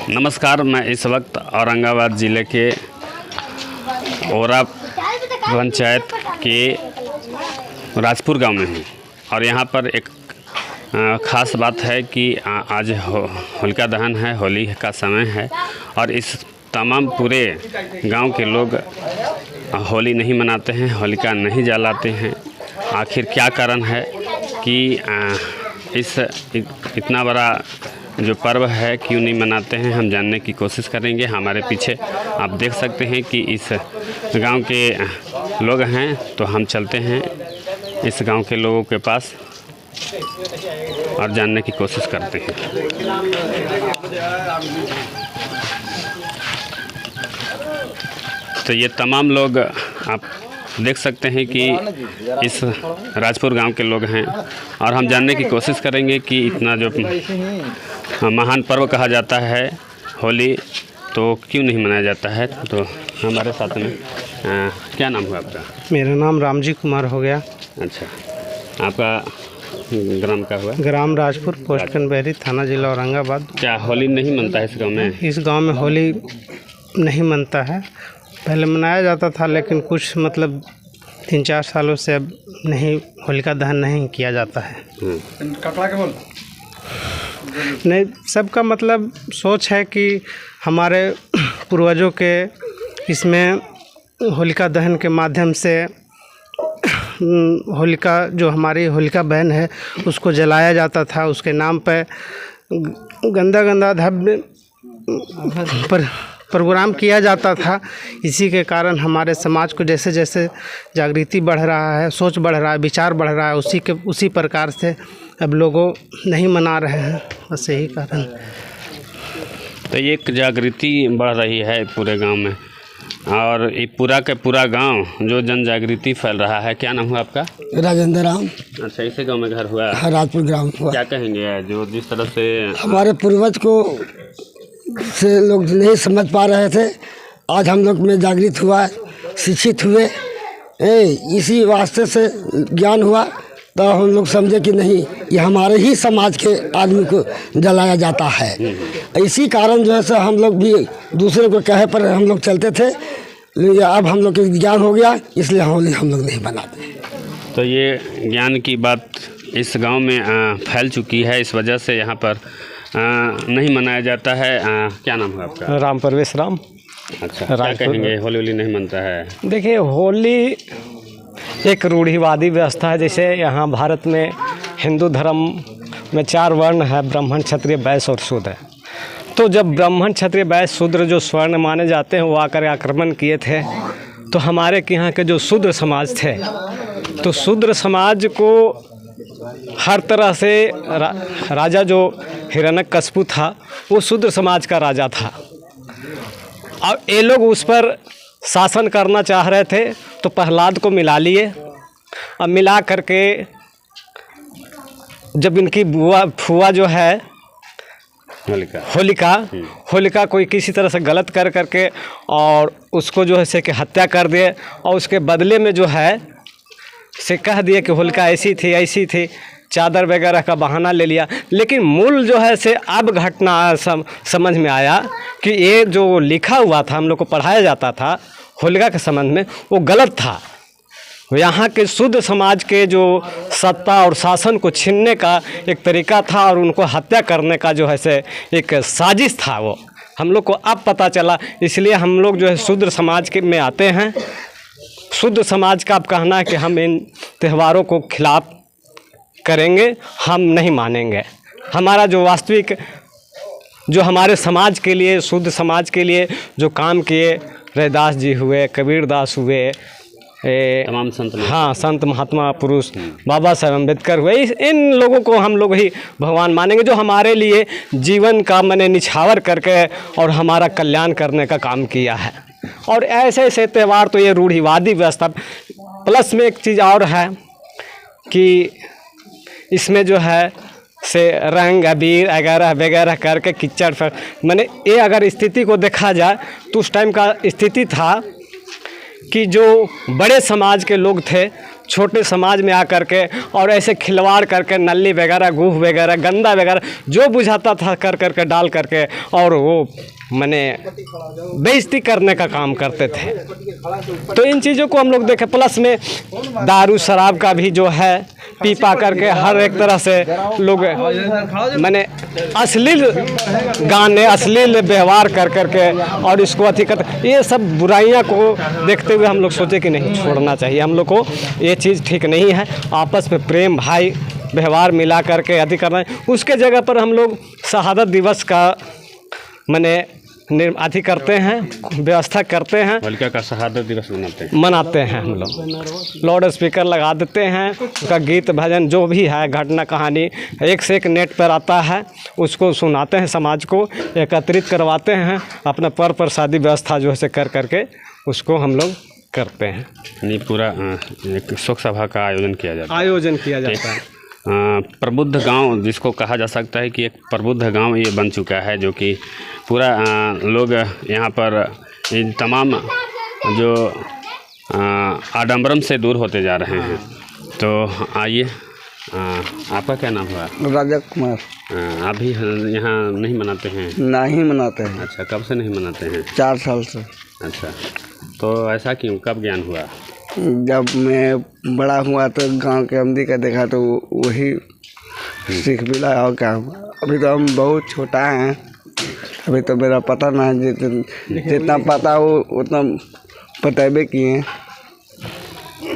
नमस्कार, मैं इस वक्त औरंगाबाद ज़िले के ओरा पंचायत के राजपुर गांव में हूँ और यहाँ पर एक ख़ास बात है कि आज होलिका दहन है, होली का समय है और इस तमाम पूरे गांव के लोग होली नहीं मनाते हैं, होलिका नहीं जलाते हैं। आखिर क्या कारण है कि इस इतना बड़ा जो पर्व है क्यों नहीं मनाते हैं, हम जानने की कोशिश करेंगे। हमारे पीछे आप देख सकते हैं कि इस गांव के लोग हैं, तो हम चलते हैं इस गांव के लोगों के पास और जानने की कोशिश करते हैं। तो ये तमाम लोग आप देख सकते हैं कि इस राजपुर गांव के लोग हैं और हम जानने की कोशिश करेंगे कि इतना जो महान पर्व कहा जाता है होली, तो क्यों नहीं मनाया जाता है। तो हमारे साथ में क्या नाम हुआ आपका? मेरा नाम रामजी कुमार हो गया। अच्छा, आपका ग्राम का हुआ? ग्राम राजपुर, पोस्ट कनबहरी, थाना जिला औरंगाबाद। क्या होली नहीं मनता है इस गांव में? इस गांव में होली नहीं मनता है। पहले मनाया जाता था, लेकिन कुछ मतलब 3-4 सालों से अब नहीं, होलिका दहन नहीं किया जाता है। नहीं, सबका मतलब सोच है कि हमारे पूर्वजों के इसमें होलिका दहन के माध्यम से होलिका, जो हमारी होलिका बहन है, उसको जलाया जाता था। उसके नाम पे गंदा धब्य प्रोग्राम किया जाता था। इसी के कारण हमारे समाज को जैसे जैसे जागृति बढ़ रहा है, सोच बढ़ रहा है, विचार बढ़ रहा है, उसी प्रकार से अब लोगों नहीं मना रहे हैं। बस यही कारण। तो ये एक जागृति बढ़ रही है पूरे गांव में और ये पूरा का पूरा गांव जो जन जागृति फैल रहा है। क्या नाम हुआ आपका? राजेंद्र राम। अच्छा, इसी गांव में घर हुआ? हाँ, राजपुर ग्राम हुआ। क्या कहेंगे जो जिस तरह से हमारे पूर्वज को से लोग नहीं समझ पा रहे थे, आज हम लोग में जागृत हुआ, शिक्षित हुए, इसी वास्ते से ज्ञान हुआ, तो हम लोग समझे कि नहीं, ये हमारे ही समाज के आदमी को जलाया जाता है। इसी कारण जो है सो हम लोग भी दूसरे को कहे पर हम लोग चलते थे, लेकिन अब हम लोग को ज्ञान हो गया, इसलिए होली हम लोग नहीं बनाते। तो ये ज्ञान की बात इस गांव में फैल चुकी है, इस वजह से यहाँ पर नहीं मनाया जाता है। क्या नाम है आपका? राम परवेश राम। अच्छा, क्या कहेंगे होली नहीं मनता है? देखिए, होली एक रूढ़िवादी व्यवस्था है। जैसे यहाँ भारत में हिंदू धर्म में 4 वर्ण है, ब्राह्मण, क्षत्रिय, वैश्य और शूद्र। तो जब ब्राह्मण, क्षत्रिय, वैश्य, शूद्र जो स्वर्ण माने जाते हैं, वो आकर आक्रमण किए थे, तो हमारे यहाँ के जो शूद्र समाज थे, तो शूद्र समाज को हर तरह से राजा जो हिरण्यकशिपु था, वो शूद्र समाज का राजा था। अब ये लोग उस पर शासन करना चाह रहे थे, तो प्रहलाद को मिला लिए। अब मिला करके जब इनकी फुआ जो है होलिका कोई किसी तरह से गलत कर करके और उसको जो है से कि हत्या कर दिए, और उसके बदले में जो है से कह दिए कि होलिका ऐसी थी, चादर वगैरह का बहाना ले लिया। लेकिन मूल जो है से अब घटना समझ में आया कि ये जो लिखा हुआ था, हम लोग को पढ़ाया जाता था होलिका के संबंध में, वो गलत था। यहाँ के शुद्ध समाज के जो सत्ता और शासन को छीनने का एक तरीका था और उनको हत्या करने का जो है से एक साजिश था, वो हम लोग को अब पता चला। इसलिए हम लोग जो है शूद्र समाज के में आते हैं। शुद्ध समाज का अब कहना है कि हम इन त्योहारों को खिलाफ करेंगे, हम नहीं मानेंगे। हमारा जो वास्तविक जो हमारे समाज के लिए, शुद्ध समाज के लिए जो काम किए, रैदास जी हुए, कबीरदास हुए, तमाम संत, हाँ, संत महात्मा पुरुष, बाबा साहेब अम्बेडकर हुए, इन लोगों को हम लोग ही भगवान मानेंगे, जो हमारे लिए जीवन का मैंने निछावर करके और हमारा कल्याण करने का काम किया है। और ऐसे ऐसे त्यौहार, तो ये रूढ़िवादी व्यवस्था। प्लस में एक चीज़ और है कि इसमें जो है से रंग अबीर वगैरह वगैरह करके किच्चड़ पर, मैंने ये अगर स्थिति को देखा जाए तो उस टाइम का स्थिति था कि जो बड़े समाज के लोग थे छोटे समाज में आकर के और ऐसे खिलवाड़ करके नली वगैरह, गुह वगैरह, गंदा वगैरह जो बुझाता था कर करके डाल करके और वो माने बेइज्जती करने का काम करते थे। तो इन चीज़ों को हम लोग देखें। प्लस में दारू शराब का भी जो है पी पा करके हर एक तरह से लोग माने अश्लील गाने, अश्लील व्यवहार कर करके और इसको अथी करते। ये सब बुराइयां को देखते हुए हम लोग सोचे कि नहीं, छोड़ना चाहिए हम लोग को, ये चीज़ ठीक नहीं है। आपस में प्रेम भाई व्यवहार मिला करके अथी करना है। उसके जगह पर हम लोग शहादत दिवस का माने अथी करते हैं, व्यवस्था करते हैं। होलिका का शहादत दिवस मनाते हैं हम लोग। लाउड स्पीकर लगा देते हैं, उसका गीत भजन जो भी है, घटना कहानी एक से एक नेट पर आता है, उसको सुनाते हैं, समाज को एकत्रित करवाते हैं। अपना पर प्रसादी व्यवस्था जो है कर करके उसको हम लोग करते हैं। नहीं, पूरा एक शोक सभा का आयोजन किया जाता है। प्रबुद्ध गांव जिसको कहा जा सकता है कि एक प्रबुद्ध गांव ये बन चुका है, जो कि पूरा लोग यहाँ पर इन तमाम जो आडंबरम से दूर होते जा रहे हैं। तो आइए, आपका क्या नाम हुआ? राजा कुमार। आप भी यहाँ नहीं मनाते हैं? नहीं मनाते हैं। अच्छा, कब से नहीं मनाते हैं? 4 साल से। अच्छा, तो ऐसा क्यों, कब ज्ञान हुआ? जब मैं बड़ा हुआ तो गांव के अमदी का देखा तो वही सीख मिला। और क्या, अभी तो हम बहुत छोटा हैं, अभी तो मेरा पता ना है, जितना पता हो उतना बतेबे किए।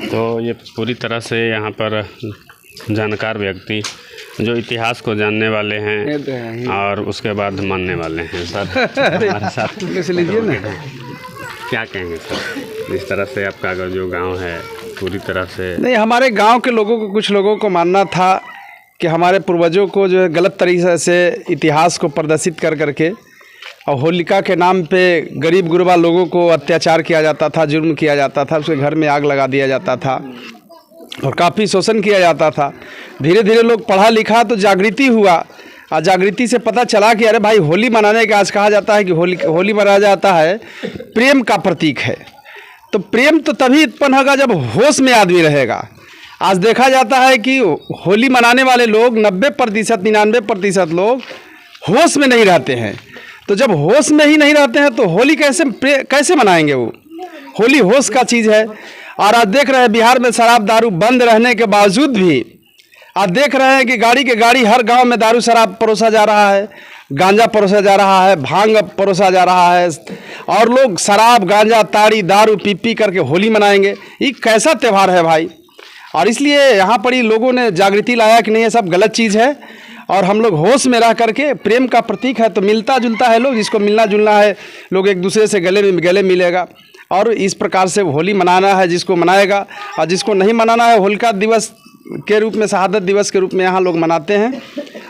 तो ये पूरी तरह से यहाँ पर जानकार व्यक्ति जो इतिहास को जानने वाले हैं और उसके बाद मानने वाले हैं सर हमारे साथ। लीजिए ना, क्या कहेंगे सर, इस तरह से आपका जो गांव है पूरी तरह से? नहीं, हमारे गांव के लोगों को, कुछ लोगों को मानना था कि हमारे पूर्वजों को जो है गलत तरीके से इतिहास को प्रदर्शित कर करके और होलिका के नाम पे गरीब गुरबा लोगों को अत्याचार किया जाता था, जुर्म किया जाता था, उसके घर में आग लगा दिया जाता था और काफ़ी शोषण किया जाता था। धीरे धीरे लोग पढ़ा लिखा तो जागृति हुआ, और जागृति से पता चला कि अरे भाई, होली मनाने का आज कहा जाता है कि होली मनाया जाता है प्रेम का प्रतीक है। तो प्रेम तो तभी उत्पन्न होगा जब होश में आदमी रहेगा। आज देखा जाता है कि होली मनाने वाले लोग 90%, 99% लोग होश में नहीं रहते हैं। तो जब होश में ही नहीं रहते हैं तो होली कैसे मनाएंगे? वो होली होश का चीज़ है। और आज देख रहे हैं बिहार में शराब दारू बंद रहने के बावजूद भी आज देख रहे हैं कि गाड़ी के गाड़ी हर गांव में दारू शराब परोसा जा रहा है, गांजा परोसा जा रहा है, भांग परोसा जा रहा है, और लोग शराब गांजा ताड़ी दारू पी पी करके होली मनाएंगे। ये कैसा त्यौहार है भाई? और इसलिए यहाँ पर ही लोगों ने जागृति लाया कि नहीं, ये सब गलत चीज़ है और हम लोग होश में रह करके, प्रेम का प्रतीक है तो मिलता जुलता है लोग, जिसको मिलना जुलना है लोग एक दूसरे से गले मिलेगा और इस प्रकार से होली मनाना है जिसको मनाएगा, और जिसको नहीं मनाना है होलिका दिवस के रूप में, शहादत दिवस के रूप में यहाँ लोग मनाते हैं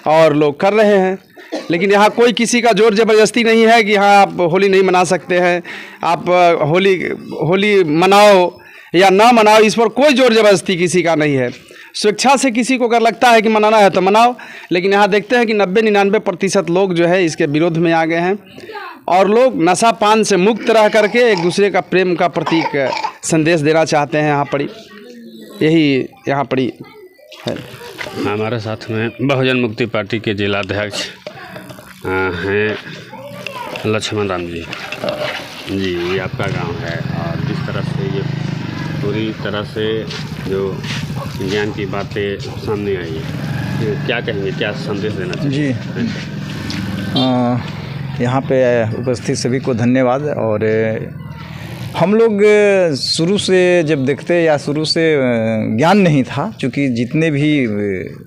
और लोग कर रहे हैं। लेकिन यहाँ कोई किसी का जोर ज़बरदस्ती नहीं है कि हाँ आप होली नहीं मना सकते हैं, आप होली मनाओ या ना मनाओ, इस पर कोई जोर ज़बरदस्ती किसी का नहीं है। स्वेच्छा से किसी को अगर लगता है कि मनाना है तो मनाओ। लेकिन यहाँ देखते हैं कि 90-99% लोग जो है इसके विरोध में आ गए हैं और लोग नशा पान से मुक्त रह करके एक दूसरे का प्रेम का प्रतीक संदेश देना चाहते हैं। यहाँ पर यही यहाँ पर है। हमारे साथ में बहुजन मुक्ति पार्टी के जिलाध्यक्ष हैं लक्ष्मण राम जी। ये आपका गांव है और जिस तरह से ये पूरी तरह से जो ज्ञान की बातें सामने आई है, क्या कहेंगे, क्या संदेश देना चाहिए? जी, यहाँ पे उपस्थित सभी को धन्यवाद। और हम लोग शुरू से जब देखते या शुरू से ज्ञान नहीं था, क्योंकि जितने भी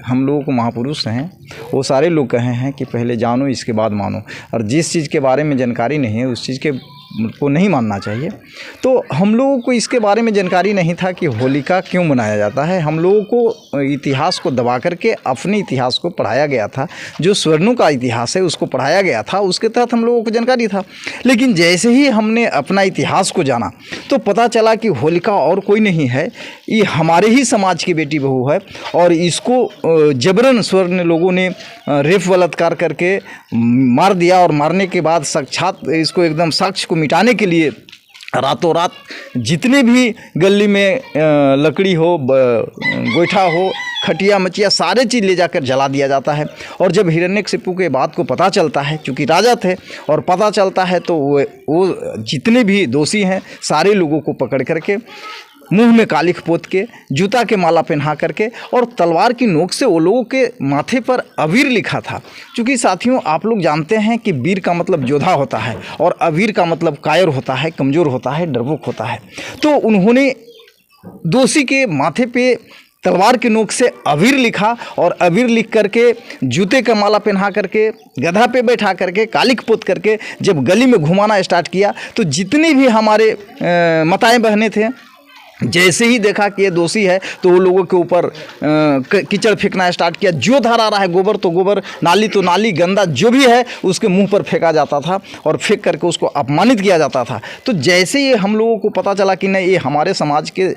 हम लोगों को महापुरुष हैं वो सारे लोग कहे हैं कि पहले जानो इसके बाद मानो, और जिस चीज़ के बारे में जानकारी नहीं है उस चीज़ के को नहीं मानना चाहिए। तो हम लोगों को इसके बारे में जानकारी नहीं था कि होलिका क्यों मनाया जाता है। हम लोगों को इतिहास को दबा करके अपने इतिहास को पढ़ाया गया था, जो स्वर्णों का इतिहास है उसको पढ़ाया गया था, उसके तहत हम लोगों को जानकारी था। लेकिन जैसे ही हमने अपना इतिहास को जाना तो पता चला कि होलिका और कोई नहीं है, ये हमारे ही समाज की बेटी बहू है और इसको जबरन स्वर्ण लोगों ने रेप बलात्कार करके मार दिया और मारने के बाद साक्षात इसको एकदम साक्ष्य को मिटाने के लिए रातों रात जितने भी गली में लकड़ी हो, गोईठा हो, खटिया मचिया, सारे चीज़ ले जाकर जला दिया जाता है। और जब हिरण्यकशिपु के बात को पता चलता है, चूँकि राजा थे, और पता चलता है तो वो जितने भी दोषी हैं सारे लोगों को पकड़ करके मुंह में कालिख पोत के, जूता के माला पहना करके और तलवार की नोक से वो लोगों के माथे पर अवीर लिखा था। क्योंकि साथियों, आप लोग जानते हैं कि वीर का मतलब योद्धा होता है और अवीर का मतलब कायर होता है, कमज़ोर होता है, डरपोक होता है। तो उन्होंने दोषी के माथे पे तलवार की नोक से अवीर लिखा और अवीर लिख करके जूते का माला पहना करके, गधा पे बैठा करके, कालिख पोत करके जब गली में घुमाना स्टार्ट किया तो जितने भी हमारे माताएं बहनें थे, जैसे ही देखा कि ये दोषी है तो वो लोगों के ऊपर कीचड़ फेंकना स्टार्ट किया। जो धार आ रहा है, गोबर तो गोबर, नाली तो नाली, गंदा जो भी है उसके मुंह पर फेंका जाता था और फेंक करके उसको अपमानित किया जाता था। तो जैसे ही हम लोगों को पता चला कि नहीं, ये हमारे समाज के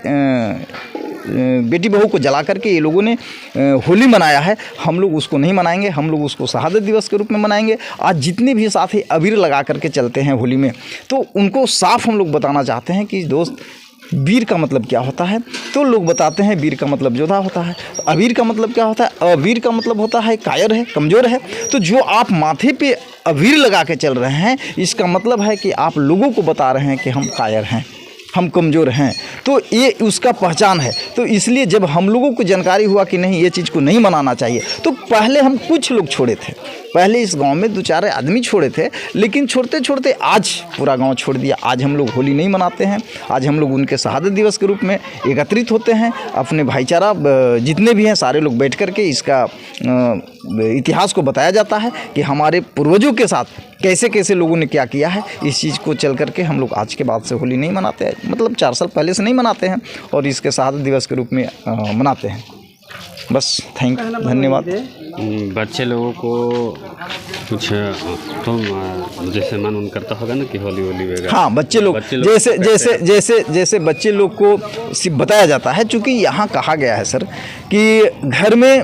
बेटी बहू को जला करके ये लोगों ने होली मनाया है, हम लोग उसको नहीं मनाएंगे, हम लोग उसको शहादत दिवस के रूप में मनाएंगे। आज जितने भी साथी अबीर लगा करके चलते हैं होली में, तो उनको साफ हम लोग बताना चाहते हैं कि दोस्त, वीर का मतलब क्या होता है। तो लोग बताते हैं वीर का मतलब योद्धा होता है। अवीर का मतलब क्या होता है? अवीर का मतलब होता है कायर है, कमज़ोर है। तो जो आप माथे पे अवीर लगा के चल रहे हैं, इसका मतलब है कि आप लोगों को बता रहे हैं कि हम कायर हैं, हम कमज़ोर हैं। तो ये उसका पहचान है। तो इसलिए जब हम लोगों को जानकारी हुआ कि नहीं, ये चीज़ को नहीं मनाना चाहिए, तो पहले हम कुछ लोग छोड़े थे। पहले इस गांव में 2-4 आदमी छोड़े थे, लेकिन छोड़ते छोड़ते आज पूरा गांव छोड़ दिया। आज हम लोग होली नहीं मनाते हैं। आज हम लोग उनके शहादत दिवस के रूप में एकत्रित होते हैं। अपने भाईचारा जितने भी हैं सारे लोग बैठ कर के इसका इतिहास को बताया जाता है कि हमारे पूर्वजों के साथ कैसे कैसे लोगों ने क्या किया है। इस चीज़ को चल करके हम लोग आज के बाद से होली नहीं मनाते हैं, मतलब 4 साल पहले से नहीं मनाते हैं और इसके शहादत दिवस के रूप में मनाते हैं। बस धन्यवाद। बच्चे लोगों को कुछ तो जैसे मन उन करता होगा ना कि होली वगैरह। हाँ, बच्चे लोग जैसे बच्चे लोग को सिर्फ बताया जाता है। चूँकि यहाँ कहा गया है सर कि घर में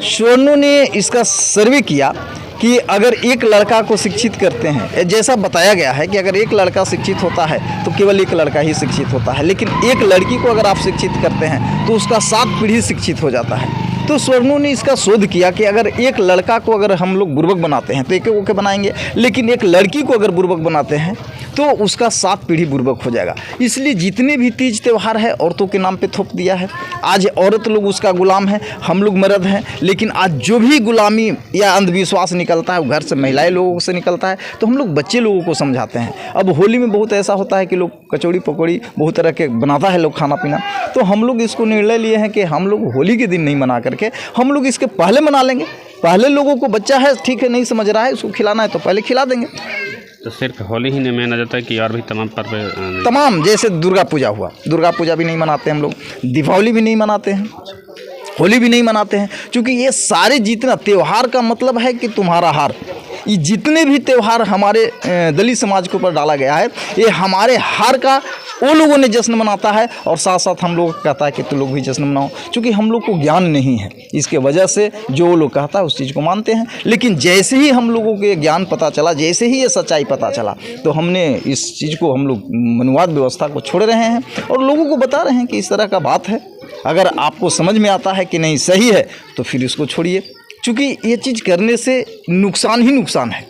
स्वर्णों ने इसका सर्वे किया कि अगर एक लड़का को शिक्षित करते हैं, जैसा बताया गया है कि अगर एक लड़का शिक्षित होता है तो केवल एक लड़का ही शिक्षित होता है, लेकिन एक लड़की को अगर आप शिक्षित करते हैं तो उसका 7 पीढ़ी शिक्षित हो जाता है। तो स्वर्णों ने इसका शोध किया कि अगर एक लड़का को अगर हम लोग बुर्बक बनाते हैं तो एक के बनाएंगे, लेकिन एक लड़की को अगर बुर्बक बनाते हैं तो उसका 7 पीढ़ी बुर्बक हो जाएगा। इसलिए जितने भी तीज त्यौहार है औरतों के नाम पे थोप दिया है। आज औरत लोग उसका गुलाम है, हम लोग मर्द हैं। लेकिन आज जो भी गुलामी या अंधविश्वास निकलता है वो घर से महिलाएं लोगों से निकलता है। तो हम लोग बच्चे लोगों को समझाते हैं। अब होली में बहुत ऐसा होता है कि लोग कचौड़ी पकौड़ी बहुत तरह के बनाता है लोग खाना पीना। तो हम लोग इसको निर्णय लिए हैं कि हम लोग होली के दिन नहीं मना करके हम लोग इसके पहले मना लेंगे। पहले लोगों को, बच्चा है ठीक है नहीं समझ रहा है, उसको खिलाना है तो पहले खिला देंगे। तो सिर्फ होली ही नहीं माना जाता है कि और भी तमाम पर्व, तमाम, जैसे दुर्गा पूजा हुआ, दुर्गा पूजा भी नहीं मनाते हम लोग, दीपावली भी नहीं मनाते हैं, होली भी नहीं मनाते हैं। क्योंकि ये सारे जितना त्यौहार का मतलब है कि तुम्हारा हार। ये जितने भी त्यौहार हमारे दलित समाज के ऊपर डाला गया है, ये हमारे हार का वो लोगों ने जश्न मनाता है और साथ साथ हम लोग कहता है कि तुम लोग भी जश्न मनाओ। क्योंकि हम लोग को ज्ञान नहीं है, इसके वजह से जो वो लोग कहता है उस चीज़ को मानते हैं। लेकिन जैसे ही हम लोगों को ज्ञान पता चला, जैसे ही ये सच्चाई पता चला, तो हमने इस चीज़ को, हम लोग मनुवाद व्यवस्था को छोड़ रहे हैं और लोगों को बता रहे हैं कि इस तरह का बात है। अगर आपको समझ में आता है कि नहीं सही है तो फिर इसको छोड़िए। क्योंकि ये चीज़ करने से नुकसान ही नुकसान है,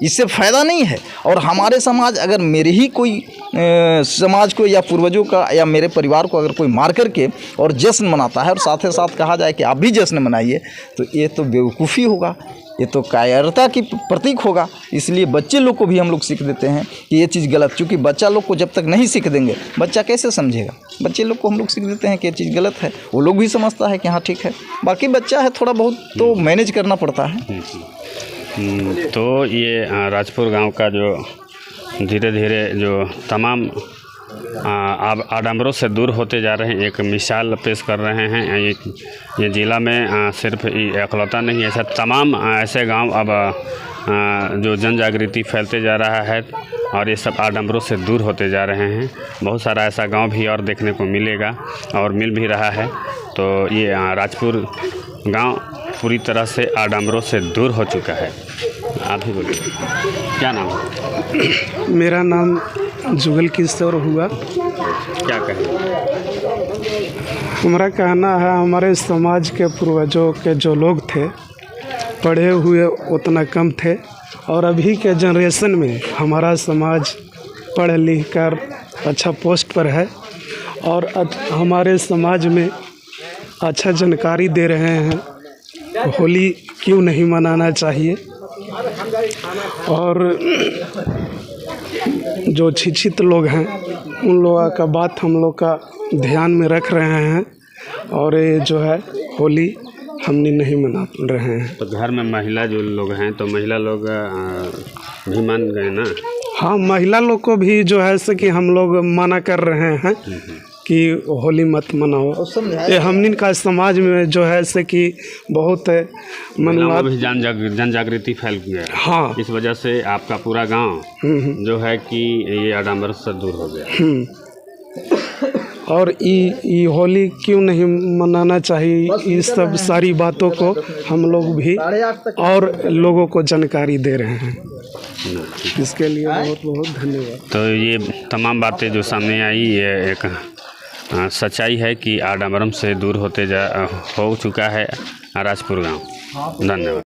इससे फ़ायदा नहीं है। और हमारे समाज, अगर मेरे ही कोई समाज को या पूर्वजों का या मेरे परिवार को अगर कोई मार करके और जश्न मनाता है और साथ ही साथ कहा जाए कि आप भी जश्न मनाइए, तो ये तो बेवकूफ़ी होगा, ये तो कायरता की प्रतीक होगा। इसलिए बच्चे लोग को भी हम लोग सीख देते हैं कि ये चीज़ गलत। क्योंकि बच्चा लोग को जब तक नहीं सीख देंगे, बच्चा कैसे समझेगा। बच्चे लोग को हम लोग सीख देते हैं कि ये चीज़ गलत है, वो लोग भी समझता है कि हाँ ठीक है। बाकी बच्चा है, थोड़ा बहुत तो मैनेज करना पड़ता है। तो ये राजपुर गांव का जो धीरे धीरे जो तमाम आडंबरों से दूर होते जा रहे हैं, एक मिसाल पेश कर रहे हैं। ये ज़िला में सिर्फ इकलौता नहीं, ऐसा तमाम ऐसे गांव अब जो जन जागृति फैलते जा रहा है और ये सब आडंबरों से दूर होते जा रहे हैं। बहुत सारा ऐसा गांव भी और देखने को मिलेगा और मिल भी रहा है। तो ये राजपुर गांव पूरी तरह से आडंबरों से दूर हो चुका है। आप ही बोलिए, क्या नाम है? मेरा नाम जुगल किशोर हुआ। क्या कहें? हमारा कहना है हमारे समाज के पूर्वजों के जो लोग थे पढ़े हुए उतना कम थे, और अभी के जनरेशन में हमारा समाज पढ़ लिख कर अच्छा पोस्ट पर है और हमारे समाज में अच्छा जानकारी दे रहे हैं होली क्यों नहीं मनाना चाहिए, और जो शिक्षित लोग हैं उन लोगों का बात हम लोग का ध्यान में रख रहे हैं, और ये जो है होली हमने नहीं मना रहे हैं। तो घर में महिला जो लोग हैं तो महिला लोग भी मान गए ना? हाँ, महिला लोग को भी जो है से कि हम लोग मना कर रहे हैं कि होली मत मनाओ। ये हमने का समाज में जो है से कि बहुत महिलाओं में भी जन जागृति फैल गया है। हाँ, इस वजह से आपका पूरा गांव जो है कि ये आडंबर से दूर हो गया। और ये होली क्यों नहीं मनाना चाहिए, इस सब सारी बातों को हम लोग भी और लोगों को जानकारी दे रहे हैं। इसके लिए बहुत बहुत धन्यवाद। तो ये तमाम बातें जो सामने आई ये एक सच्चाई है कि आडंबरम से दूर हो चुका है राजपुर गांव। धन्यवाद।